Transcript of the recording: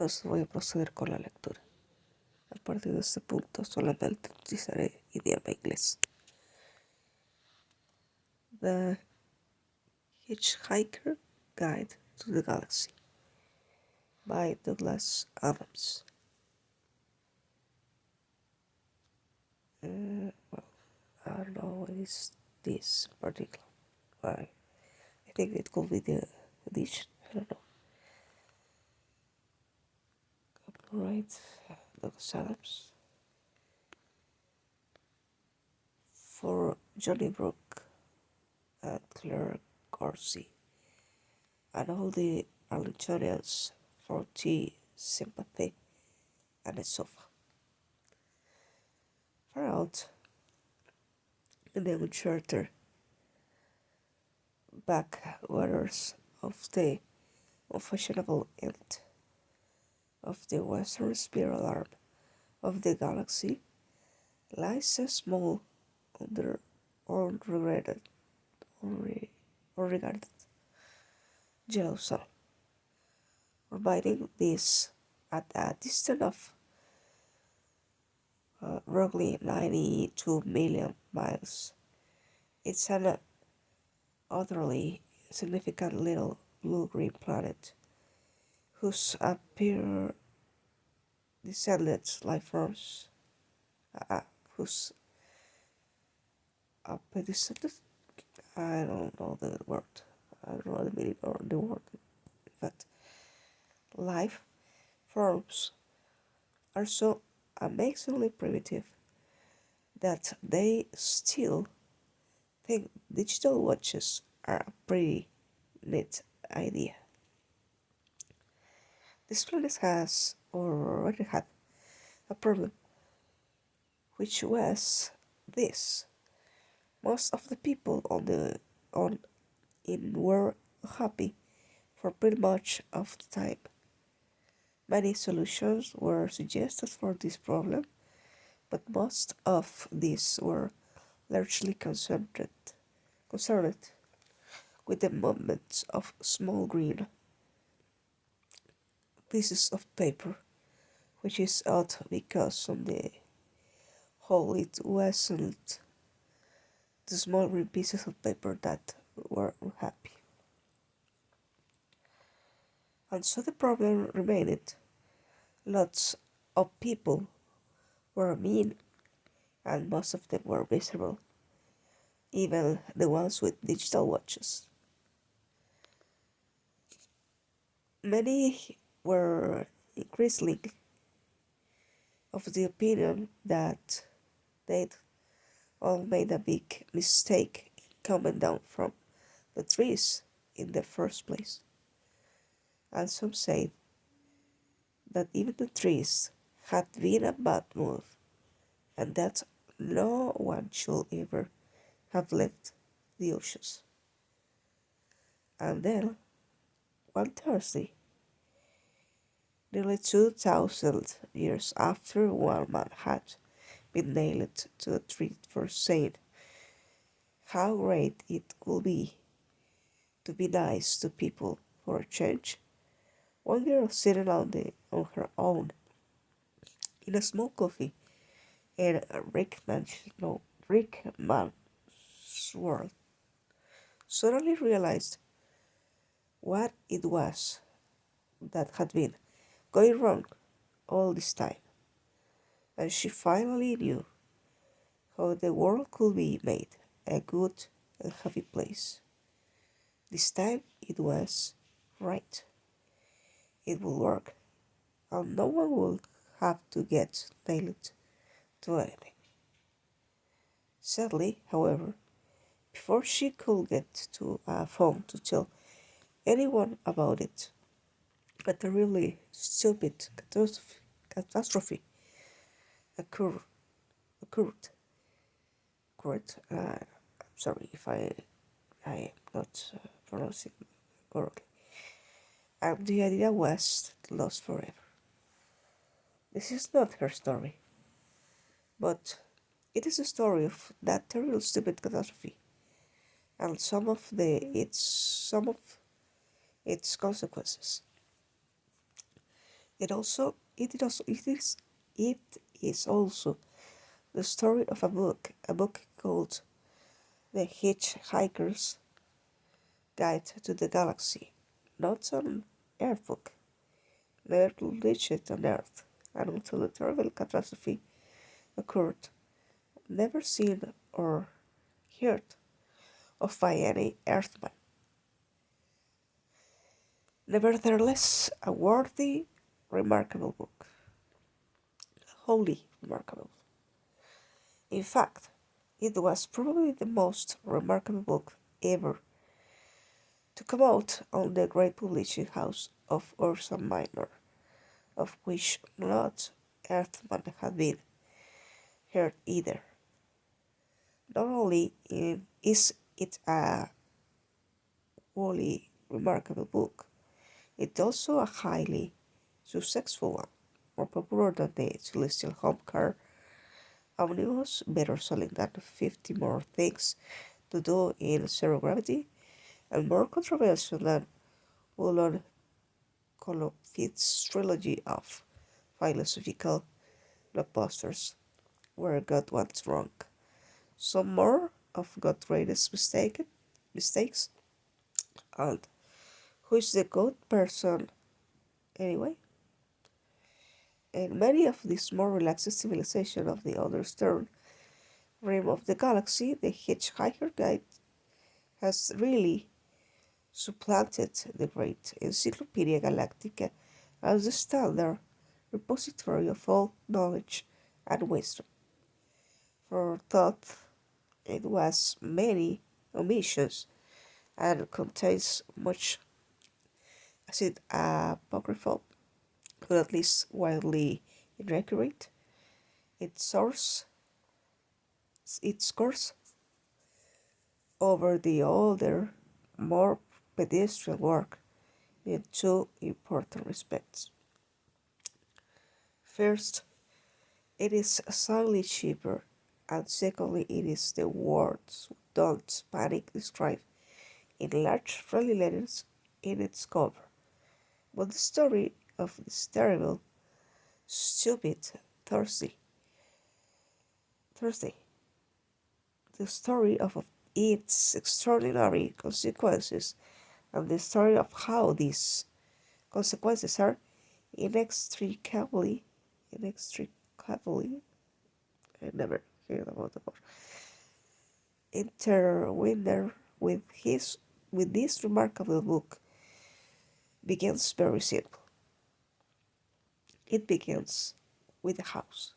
Entonces voy a proceder con la lectura. A partir de este punto solamente utilizaré idioma inglés. The Hitchhiker Guide to the Galaxy by Douglas Adams. Well, I don't know what is this particular. I think it could be the edition. I don't know. Copyright Douglas Adams. For Johnny Brooke and Claire Corsi and all the Arlingtonians for tea, sympathy, and a sofa. Far out in the uncharted backwaters of the unfashionable end of the western spiral arm of the galaxy lies a small, unregarded yellow sun, orbiting this at a distance of roughly 92 million miles. It's an utterly significant little blue-green planet whose appear descended life forms, whose descended, I don't know the word, I don't know the meaning or the word, but life forms are so amazingly primitive that they still think digital watches are a pretty neat idea. This planet has already had a problem, which was this. Most of the people on it were happy for pretty much of the time. Many solutions were suggested for this problem, but most of these were largely concerned with the movement of small green pieces of paper, which is odd because on the whole it wasn't the small green pieces of paper that were unhappy. And so the problem remained. Lots of people were mean, and most of them were miserable, even the ones with digital watches. Many were increasingly of the opinion that they'd all made a big mistake coming down from the trees in the first place. And some said that even the trees had been a bad move, and that no one should ever have left the oceans. And then, one Thursday, nearly 2,000 years after one man had been nailed to a tree for saying how great it would be to be nice to people for a change, one girl sitting on her own in a small coffee in Rickman's world suddenly realized what it was that had been going wrong all this time, and she finally knew how the world could be made a good and happy place. This time it was right. It would work, and no one would have to get nailed to anything. Sadly, however, before she could get to a phone to tell anyone about it, a really stupid catastrophe occurred. occurred. I'm sorry if I am not pronouncing correctly. And the idea was lost forever. This is not her story, but it is a story of that terrible stupid catastrophe and some of its consequences. It is also the story of a book called The Hitchhiker's Guide to the Galaxy, not an Earth book. Never reached on Earth, and until a terrible catastrophe occurred, never seen or heard of by any Earthman. Nevertheless, a worthy, remarkable book. Wholly remarkable. In fact, it was probably the most remarkable book ever to come out on the great publishing house of Ursa Minor, of which not Earthman had been heard either. Not only is it a wholly remarkable book, it's also a highly successful one, more popular than the Celestial Home Car Omnibus, better selling than 50 More Things to Do in Zero Gravity, and more controversial than Ulon Kolofit's trilogy of philosophical blockbusters where God went wrong. Some more of God's greatest mistakes, and who is the good person anyway? And many of these more relaxed civilizations of the other stern rim of the galaxy, the Hitchhiker Guide has really supplanted the great Encyclopedia Galactica as the standard repository of all knowledge and wisdom. For thought it has many omissions and contains much acid apocryphal, but at least widely inaccurate. Its source, its course over the older, more pedestrian work in two important respects. First, it is slightly cheaper, and secondly, it is the words don't panic described in large friendly letters in its cover. But the story of this terrible, stupid Thursday, the story of its extraordinary consequences, and the story of how these consequences are inextricably, I never heard about the word, intertwined with this remarkable book begins very simple. It begins with the house.